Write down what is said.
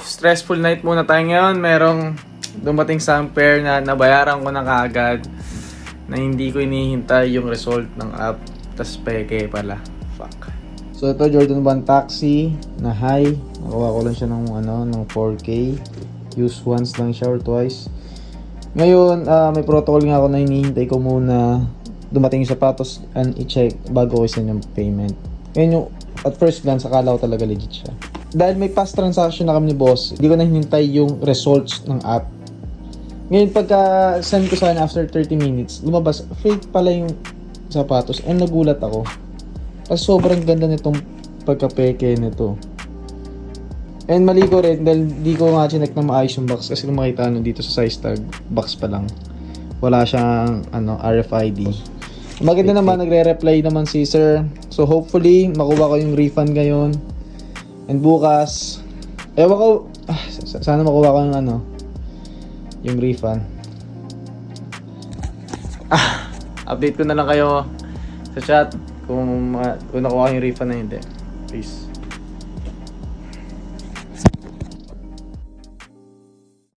Stressful night muna tayo ngayon. Merong dumating sa pair na nabayaran ko na kaagad na hindi ko inihintay yung result ng app. Tas peke pala. Fuck. So ito Jordan 1 Taxi na high. Nakuha ko lang siya ng 4K. Use once lang siya or twice. Ngayon, may protocol nga ako na hinihintay ko muna dumating yung sapatos and i-check bago ko send yung payment. Ngayon yung at first glance, akala ko talaga legit siya. Dahil may past transaction na kami ni boss, hindi ko na hinintay yung results ng app. Ngayon pagka send ko sa kanya after 30 minutes, lumabas, fake pala yung sapatos and nagulat ako. Kasi sobrang ganda nitong pagka-peke nito. And mali ko rin dahil di ko nga chinek na maayos yung box kasi kung makita dito sa size tag, box pa lang. Wala siyang RFID. Maganda naman, nagre-reply naman si sir. So hopefully, makuha ko yung refund ngayon. And bukas, ewan ko, sana makuha ko yung refund. Update ko na lang kayo sa chat kung nakuha ko yung refund na hindi. Peace.